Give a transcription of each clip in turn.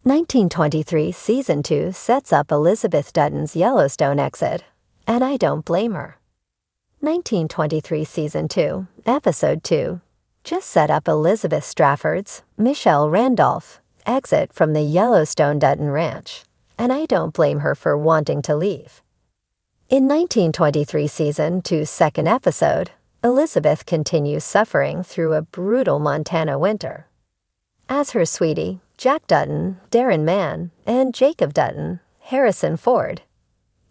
1923 Season 2 sets up Elizabeth Dutton's Yellowstone exit, and I don't blame her. 1923 Season 2, Episode 2, just set up Elizabeth Strafford's, Michelle Randolph, exit from the Yellowstone Dutton Ranch, and I don't blame her for wanting to leave. In 1923 Season 2's second episode, Elizabeth continues suffering through a brutal Montana winter. As her sweetie, Jack Dutton, Darren Mann, and Jacob Dutton, Harrison Ford,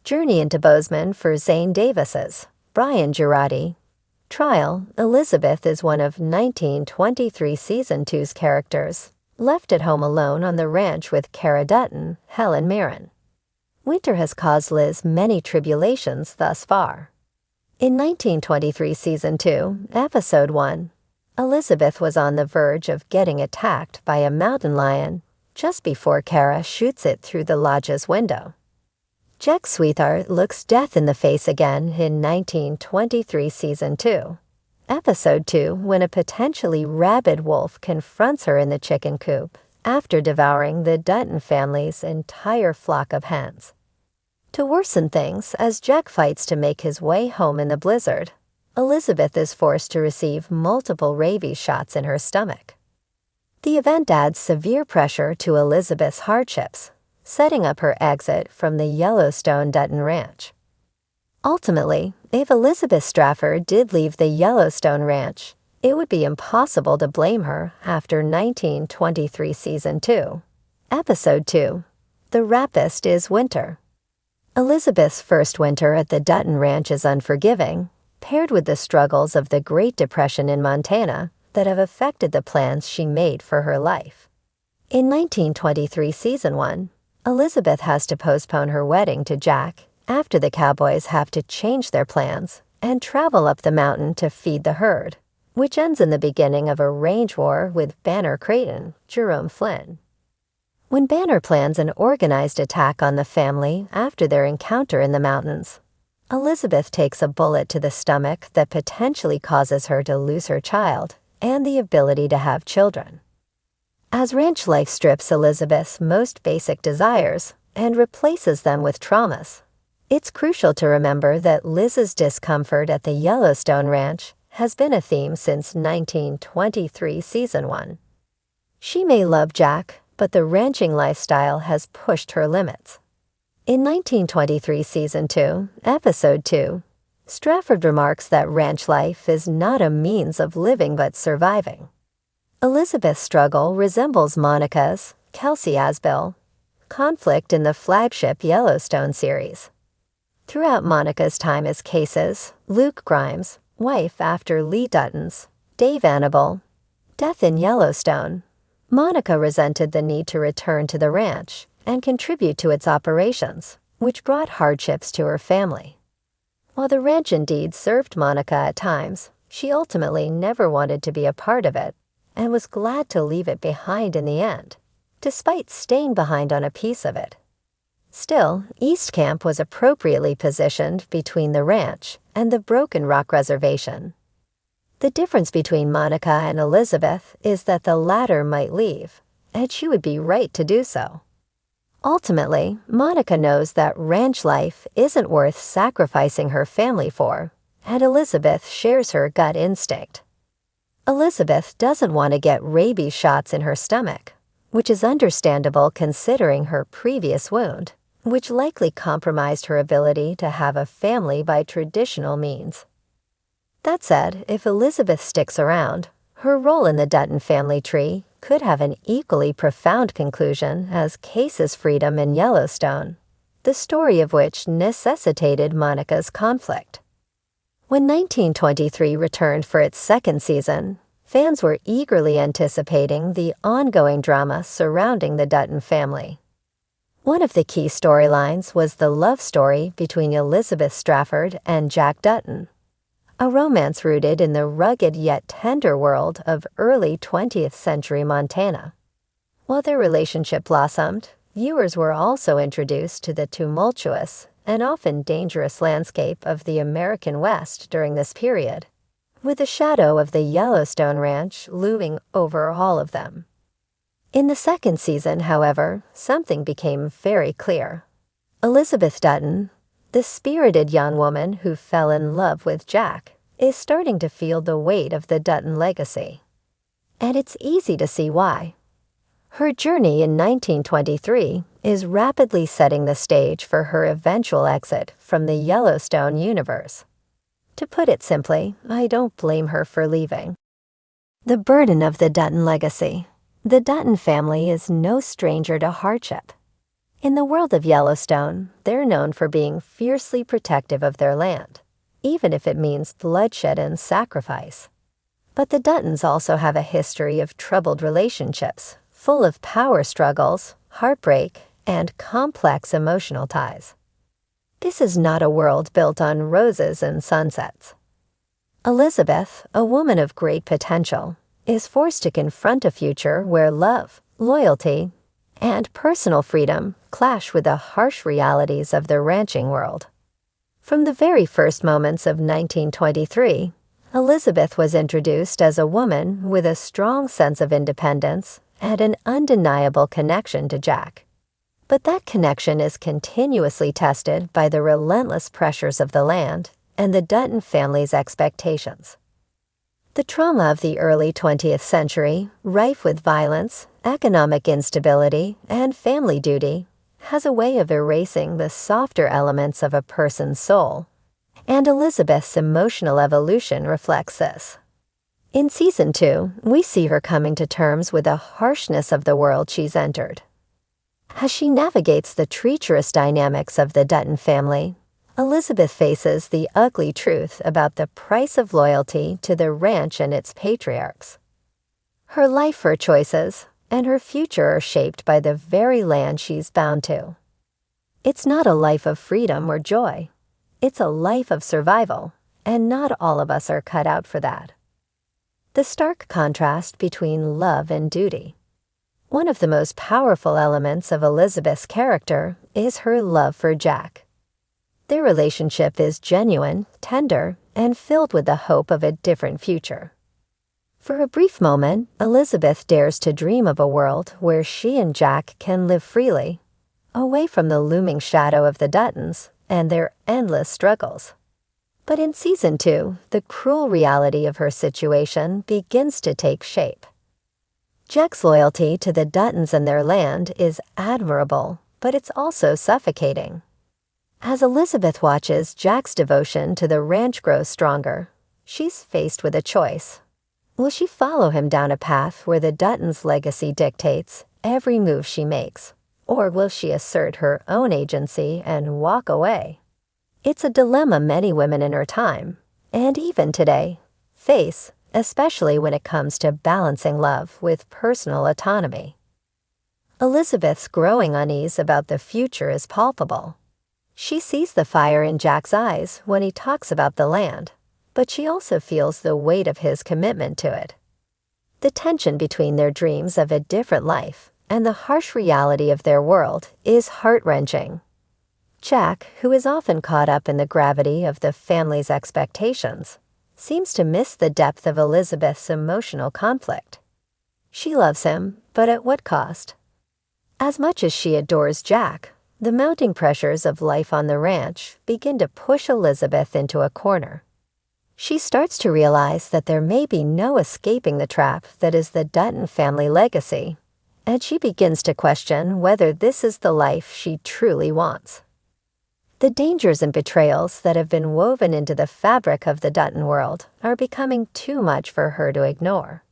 journey into Bozeman for Zane Davis's, Brian Girardi, trial, Elizabeth is one of 1923 Season 2's characters, left at home alone on the ranch with Cara Dutton, Helen Mirren. Winter has caused Liz many tribulations thus far. In 1923 Season 2, Episode 1, Elizabeth was on the verge of getting attacked by a mountain lion just before Cara shoots it through the lodge's window. Jack Sweetheart looks death in the face again in 1923 Season 2, Episode 2, when a potentially rabid wolf confronts her in the chicken coop after devouring the Dutton family's entire flock of hens. To worsen things, as Jack fights to make his way home in the blizzard, Elizabeth is forced to receive multiple rabies shots in her stomach. The event adds severe pressure to Elizabeth's hardships, setting up her exit from the Yellowstone Dutton Ranch. Ultimately, if Elizabeth Strafford did leave the Yellowstone Ranch, it would be impossible to blame her after 1923 Season 2, Episode 2, The Rapist is Winter. Elizabeth's first winter at the Dutton Ranch is unforgiving, paired with the struggles of the Great Depression in Montana that have affected the plans she made for her life. In 1923 Season 1, Elizabeth has to postpone her wedding to Jack after the cowboys have to change their plans and travel up the mountain to feed the herd, which ends in the beginning of a range war with Banner Creighton, Jerome Flynn. When Banner plans an organized attack on the family after their encounter in the mountains, Elizabeth takes a bullet to the stomach that potentially causes her to lose her child and the ability to have children. As ranch life strips Elizabeth's most basic desires and replaces them with traumas, it's crucial to remember that Liz's discomfort at the Yellowstone Ranch has been a theme since 1923 Season 1. She may love Jack, but the ranching lifestyle has pushed her limits. In 1923 Season 2, Episode 2, Strafford remarks that ranch life is not a means of living but surviving. Elizabeth's struggle resembles Monica's, Kelsey Asbill, conflict in the flagship Yellowstone series. Throughout Monica's time as Case's, Luke Grimes' wife after Lee Dutton's, Dave Annable, death in Yellowstone, Monica resented the need to return to the ranch and contribute to its operations, which brought hardships to her family. While the ranch indeed served Monica at times, she ultimately never wanted to be a part of it and was glad to leave it behind in the end, despite staying behind on a piece of it. Still, East Camp was appropriately positioned between the ranch and the Broken Rock Reservation. The difference between Monica and Elizabeth is that the latter might leave, and she would be right to do so. Ultimately, Monica knows that ranch life isn't worth sacrificing her family for, and Elizabeth shares her gut instinct. Elizabeth doesn't want to get rabies shots in her stomach, which is understandable considering her previous wound, which likely compromised her ability to have a family by traditional means. That said, if Elizabeth sticks around, her role in the Dutton family tree could have an equally profound conclusion as Case's freedom in Yellowstone, the story of which necessitated Monica's conflict. When 1923 returned for its second season, fans were eagerly anticipating the ongoing drama surrounding the Dutton family. One of the key storylines was the love story between Elizabeth Strafford and Jack Dutton, a romance rooted in the rugged yet tender world of early 20th century Montana. While their relationship blossomed, viewers were also introduced to the tumultuous and often dangerous landscape of the American West during this period, with the shadow of the Yellowstone Ranch looming over all of them. In the second season, however, something became very clear. Elizabeth Dutton, the spirited young woman who fell in love with Jack, is starting to feel the weight of the Dutton legacy. And it's easy to see why. Her journey in 1923 is rapidly setting the stage for her eventual exit from the Yellowstone universe. To put it simply, I don't blame her for leaving. The burden of the Dutton legacy. The Dutton family is no stranger to hardship. In the world of Yellowstone, they're known for being fiercely protective of their land, even if it means bloodshed and sacrifice. But the Duttons also have a history of troubled relationships, full of power struggles, heartbreak, and complex emotional ties. This is not a world built on roses and sunsets. Elizabeth, a woman of great potential, is forced to confront a future where love, loyalty, and personal freedom clash with the harsh realities of the ranching world. From the very first moments of 1923, Elizabeth was introduced as a woman with a strong sense of independence and an undeniable connection to Jack. But that connection is continuously tested by the relentless pressures of the land and the Dutton family's expectations. The trauma of the early 20th century, rife with violence, economic instability, and family duty, has a way of erasing the softer elements of a person's soul, and Elizabeth's emotional evolution reflects this. In Season 2, we see her coming to terms with the harshness of the world she's entered. As she navigates the treacherous dynamics of the Dutton family, Elizabeth faces the ugly truth about the price of loyalty to the ranch and its patriarchs. Her life, her choices, and her future are shaped by the very land she's bound to. It's not a life of freedom or joy. It's a life of survival, and not all of us are cut out for that. The stark contrast between love and duty. One of the most powerful elements of Elizabeth's character is her love for Jack. Their relationship is genuine, tender, and filled with the hope of a different future. For a brief moment, Elizabeth dares to dream of a world where she and Jack can live freely, away from the looming shadow of the Duttons and their endless struggles. But in Season 2, the cruel reality of her situation begins to take shape. Jack's loyalty to the Duttons and their land is admirable, but it's also suffocating. As Elizabeth watches Jack's devotion to the ranch grow stronger, she's faced with a choice. Will she follow him down a path where the Duttons' legacy dictates every move she makes, or will she assert her own agency and walk away? It's a dilemma many women in her time, and even today, face, especially when it comes to balancing love with personal autonomy. Elizabeth's growing unease about the future is palpable. She sees the fire in Jack's eyes when he talks about the land, but she also feels the weight of his commitment to it. The tension between their dreams of a different life and the harsh reality of their world is heart-wrenching. Jack, who is often caught up in the gravity of the family's expectations, seems to miss the depth of Elizabeth's emotional conflict. She loves him, but at what cost? As much as she adores Jack, the mounting pressures of life on the ranch begin to push Elizabeth into a corner. She starts to realize that there may be no escaping the trap that is the Dutton family legacy, and she begins to question whether this is the life she truly wants. The dangers and betrayals that have been woven into the fabric of the Dutton world are becoming too much for her to ignore.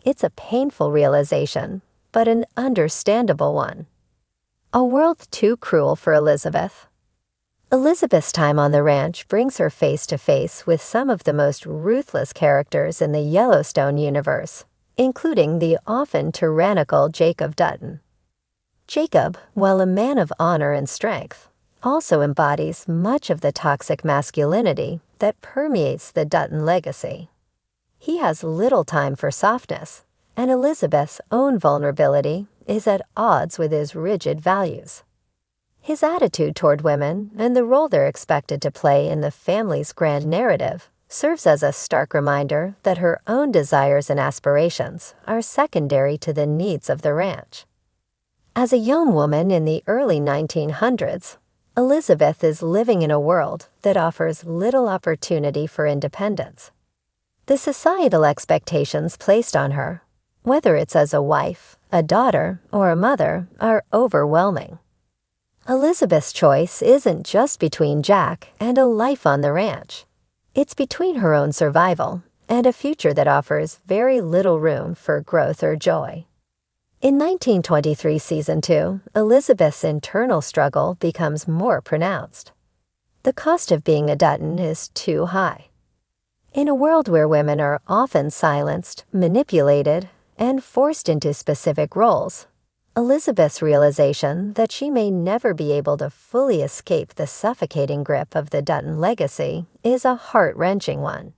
It's a painful realization, but an understandable one. A world too cruel for Elizabeth. Elizabeth's time on the ranch brings her face to face with some of the most ruthless characters in the Yellowstone universe, including the often tyrannical Jacob Dutton. Jacob, while a man of honor and strength, also embodies much of the toxic masculinity that permeates the Dutton legacy. He has little time for softness, and Elizabeth's own vulnerability is at odds with his rigid values. His attitude toward women and the role they're expected to play in the family's grand narrative serves as a stark reminder that her own desires and aspirations are secondary to the needs of the ranch. As a young woman in the early 1900s, Elizabeth is living in a world that offers little opportunity for independence. The societal expectations placed on her, whether it's as a wife, a daughter, or a mother, are overwhelming. Elizabeth's choice isn't just between Jack and a life on the ranch. It's between her own survival and a future that offers very little room for growth or joy. In 1923 Season 2, Elizabeth's internal struggle becomes more pronounced. The cost of being a Dutton is too high. In a world where women are often silenced, manipulated, and forced into specific roles, Elizabeth's realization that she may never be able to fully escape the suffocating grip of the Dutton legacy is a heart-wrenching one.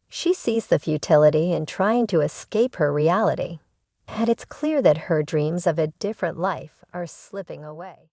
She sees the futility in trying to escape her reality, and it's clear that her dreams of a different life are slipping away.